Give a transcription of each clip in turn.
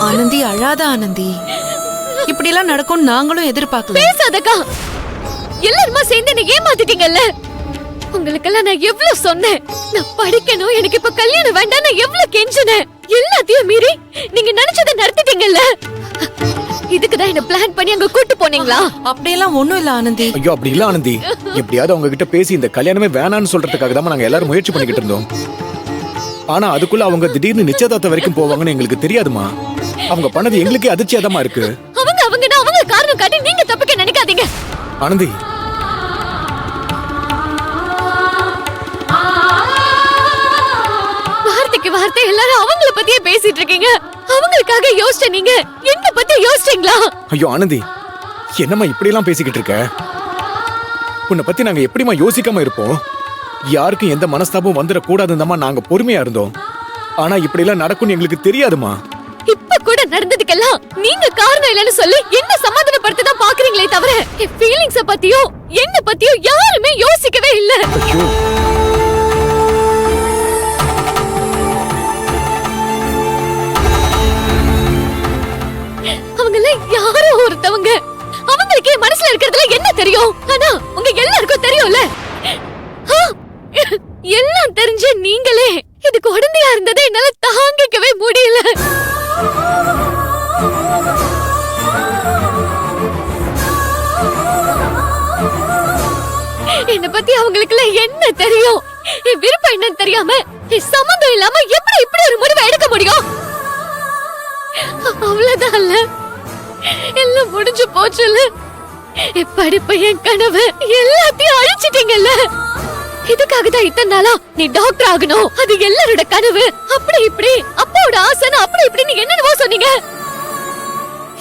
ஆனந்தி, அழாத ஆனந்தி. இப்படி எல்லாம் நடக்கும் நாங்களும் எதிர்பார்க்கல. பேசாதக்கா. எல்லாருமா சேர்ந்து என்ன ஏமாத்திட்டீங்கல்ல. உங்களுக்கெல்லாம் நான் எவ்வளவு சொன்னேன், நான் படிக்கணும், எனக்கு இப்ப கல்யாணம் வேண்டாம், நான் எவ்வளவு கெஞ்சினேன். எல்லாத்தையும் மீறி நீங்க நினைச்சதை நடத்திட்டீங்கல்ல. இதுக்குதான் என்ன பிளான் பண்ணி அங்க கூட்டு போனீங்களா? அப்படியெல்லாம் ஒண்ணும் இல்ல ஆனந்தி. ஐயோ அப்படி இல்ல ஆனந்தி. எப்படியாவது அவங்க கிட்ட பேசி இந்த கல்யாணமே வேணான்னு சொல்றதுக்காக தான் நாங்க எல்லாரும் முயற்சி பண்ணிக்கிட்டு இருந்தோம். ஆனா அதுக்குள்ள அவங்க திடீர்னு நிச்சயதார்த்தம் வரைக்கும் போவாங்கன்னு எங்களுக்கு தெரியாதுமா. அவங்க பண்ணது எங்களுக்கே அதிர்ச்சியாதமா இருக்கு. அவங்க காரணம் காட்டி நீங்க தப்பிக்க நினைக்காதீங்க ஆனந்தி. வார்த்தைக்கு வார்த்தை எல்லாரும் அவங்கள பத்தியே பேசிட்டு இருக்கீங்க. அவங்களுக்காக யோசிச்ச நீங்க என்ன பத்தி யோசிச்சீங்களா? ஐயோ ஆனந்தி, என்னம்மா இப்படி எல்லாம் பேசிக்கிட்டு இருக்க? உன்னை பத்தி நாங்க எப்படிமா யோசிக்காம இருப்போம்? யாருக்கும் எந்த மனஸ்தாபம் வந்துடக்கூடாதுன்னு நாங்க பொறுமையா இருந்தோம். ஆனா இப்படி எல்லாம் நடக்கும்னு எங்களுக்கு தெரியாதுமா. இப்ப கூட நடந்ததுக்கெல்லாம் நீங்க காரணம் இல்லைன்னு சொல்லி என்ன சமாதானப்படுத்த தான் பாக்குறீங்களே தவிர என் ஃபீலிங்ஸ பத்தியோ என்ன பத்தியோ யாருமே யோசிக்கவே இல்ல. ஐயோ அவங்கள யாரோ ஒருத்தவங்க. அவங்களுக்கே மனசுல இருக்கிறதுல என்ன தெரியும்? ஆனா உங்க எல்லாருக்கும் தெரியும்ல. எல்லாம் தெரிஞ்ச நீங்களே இதுக்கு உடந்தையா இருந்ததை என்னால தாங்கிக்கவே முடியல. என்ன பத்தி அவங்களுக்கு என்ன தெரியும்? என் விருப்பம் என்னன்னு தெரியாம என் சம்மந்தம் இல்லாம எப்படி இப்படி ஒரு முடிவை எடுக்க முடியும்? அவ்வளவுதான், எல்லாம் முடிஞ்சு போச்சுல. என் படிப்பு, என் கனவு எல்லாத்தையும் அழிச்சிட்டீங்கல்ல. இதுக்காக தான் இத்தனை நாளா நீ டாக்டர் ஆகணும், அது எல்லாரோட கனவு, அப்படி இப்படி அப்பாவோட ஆசை, அப்படி இப்படி நீங்க என்னவோ சொன்னீங்க.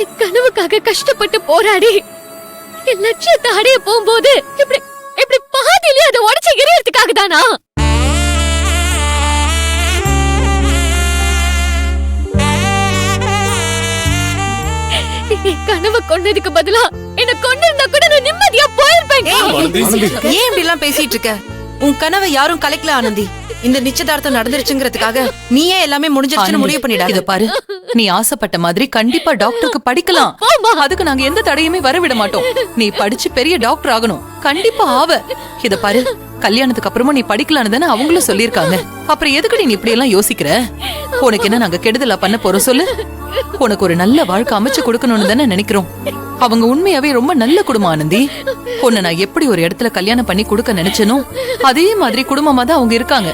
என் கனவுக்காக கஷ்டப்பட்டு போராடி என் லட்சியத்தை அடைய போகும்போது இப்படி இப்படி பாதியிலே அதை உடைச்சு எரியறதுக்காக தானா? கனவு கொண்டதுக்கு பதிலா என்ன கொண்டிருந்தா கூட நான் நிம்மதியா போயிருப்பேன். ஏன் இப்படி எல்லாம் பேசிட்டு இருக்க? உன் கனவை யாரும் கலைக்கல ஆனந்தி. இந்த நிச்சயதார்த்தம் நடந்துருச்சுங்கிறதுக்காக நீயே எல்லாமே முடிஞ்சிருச்சுன்னு முடிவு பண்ணிடாத. இத பாரு, நீ ஆசைப்பட்ட மாதிரி கண்டிப்பா டாக்டருக்கு படிக்கலாம். அதுக்கு நாங்க எந்த தடையுமே வரவிட மாட்டோம். நீ படிச்சு பெரிய டாக்டர் ஆகணும், கண்டிப்பா ஆவ. இத பாரு, கல்யாணத்துக்கு அப்புறமா நீ படிக்கலான்னு தானே அவங்களும் சொல்லிருக்காங்க. அப்புறம் எதுக்கு நீ இப்படி எல்லாம் யோசிக்கிற? உனக்கு என்ன நாங்க கெடுதலா பண்ண போறோம் சொல்லு? உனக்கு ஒரு நல்ல வாழ்க்கை அமைச்சு கொடுக்கணும்னு தானே நினைக்கிறோம். அவங்க உண்மையாவே ரொம்ப நல்ல குடும்பம் ஆனந்தி. உன்னை நான் எப்படி ஒரு இடத்துல கல்யாணம் பண்ணி கொடுக்க நினைச்சனோ அதே மாதிரி குடும்பமா தான் அவங்க இருக்காங்க.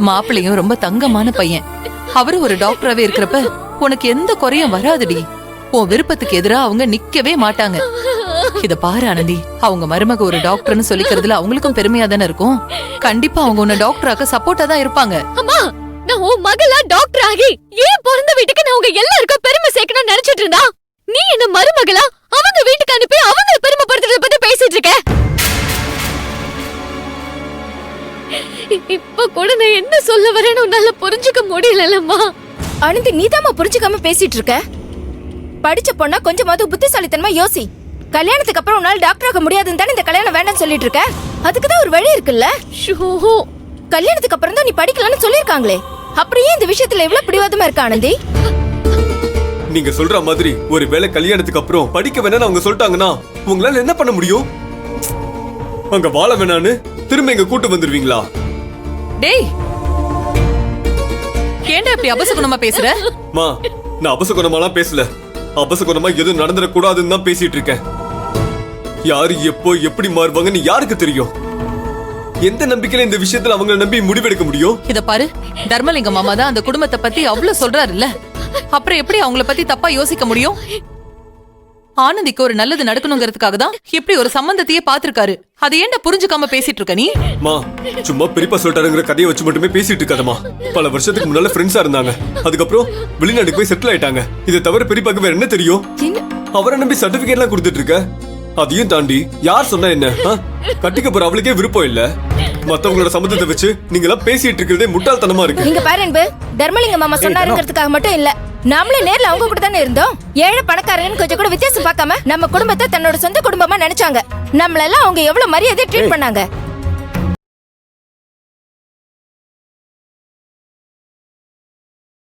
மாப்பிள்ளையும் ரொம்ப தங்கமான பையன். அவரு ஒரு டாக்டராவே இருக்கிறப்ப உனக்கு எந்த குறையும் வராதுடி. உன் விருப்பத்துக்கு எதிரா அவங்க நிக்கவே மாட்டாங்க. இத பாரு ஆனந்தி, அவங்க மருமக ஒரு டாக்டர்னு சொல்லிக்கிறதுல அவங்களுக்கும் பெருமையா தானே இருக்கும். கண்டிப்பா அவங்க உன்னை டாக்டராக்க சப்போர்ட்டா தான் இருப்பாங்க. அம்மா, நான் உன் மகளா டாக்டர் ஆகி ஏன் பிறந்த வீட்டுக்கு நான் உங்க எல்லாருக்கும் பெருமை சேர்க்கணும்னு நினைச்சிட்டு இருந்தா, நீ என்ன மருமகளா அவங்க வீட்டுக்கு அனுப்பி அவங்க பெருமைப்படுத்துறத பத்தி பேசிட்டு இருக்க. இப்ப கூட நான் என்ன சொல்ல வரேன்னு உன்னால புரிஞ்சுக்க முடியலம்மா. ஆனந்தி, நீதாம்மா புரிஞ்சுக்காம பேசிட்டு இருக்க. படிச்ச பொண்ணா கொஞ்சமாவது புத்திசாலித்தனமா யோசி. கல்யாணத்துக்கு அப்புறம் உன்னால டாக்டர் ஆக முடியாதுன்னு தானே இந்த கல்யாணம் வேண்டாம்னு சொல்லிட்டு இருக்க. அதுக்குதான் ஒரு வழி இருக்குல்ல. கல்யாணத்துக்கு அப்புறம் தான் நீ படிக்கலாம்னு சொல்லிருக்காங்களே, அப்படியே இந்த விஷயத்துல எவ்வளவு பிடிவாதமா இருக்க ஆனந்தி? நீங்க சொல்ற மாதிரி ஒரு வேளை கல்யாணத்துக்கு அப்புறம் படிக்க வேணாம்னு அவங்க சொல்லிட்டாங்கன்னா உங்களால என்ன பண்ண முடியும்? அங்க வாழ வேணான்னு திரும்ப இங்க கூட்டு வந்துருவீங்களா? டேய், ஏன்டா இப்படி அபசகுணமா பேசுற? மா, நான் அபசகுணமாலாம் பேசல. அபசகுணமா எதுவும் நடந்துட கூடாதுன்னு தான் பேசிட்டு இருக்கேன். யாரு எப்போ எப்படி மாறுவாங்கன்னு யாருக்கு தெரியும்? எந்த நம்பிக்கையில இந்த விஷயத்துல அவங்களை நம்பி முடிவெடுக்க முடியும்? இத பாரு, தர்மலிங்க மாமா தான் அந்த குடும்பத்தை பத்தி அவ்வளவு சொல்றாருல்ல, அப்புறம் எப்படி அவங்கள பத்தி தப்பா யோசிக்க முடியும்? ஆனந்திக்கு ஒரு நல்லது நடக்கணுங்கிறதுக்காக தான் இப்படி ஒரு சம்பந்தத்தையே பாத்துருக்காரு. அது ஏன்டா புரிஞ்சுக்காம பேசிட்டு இருக்க நீ? மா, சும்மா பெரியப்பா சொல்லிட்டாருங்கிற கதையை வச்சு மட்டுமே பேசிட்டு இருக்காதமா. பல வருஷத்துக்கு முன்னால ஃப்ரெண்ட்ஸா இருந்தாங்க. அதுக்கப்புறம் வெளிநாட்டுக்கு போய் செட்டில் ஆயிட்டாங்க. இதை தவிர பெரியப்பாக்கு வேற என்ன தெரியும்? அவரை நம்பி சர்டிபிகேட் எல்லாம் கொடுத்துட்டு இருக்க. அதையும் தாண்டி யார் சொன்னா என்ன? கட்டிக்க போற அவளுக்கே விருப்பம் இல்ல. மத்தவங்களோட சம்மதத்தை வச்சு நீங்க எல்லாம் பேசிட்டு இருக்கிறதே முட்டாள்தனமா இருக்கு. நீங்க பாரு அன்பு, தர்மலிங்க மாமா சொன்னாருங்கிறதுக்காக மட்டும் இல்ல, நாமளே நேர்ல அவங்க கூட தானே இருந்தோம். ஏழை பணக்காரங்கன்னு கொஞ்சம் கூட வித்தியாசம் பார்க்காம நம்ம குடும்பத்தை தன்னோட சொந்த குடும்பமா நினைச்சாங்க. நம்மளெல்லாம் அவங்க எவ்வளவு மரியாதை ட்ரீட் பண்ணாங்க.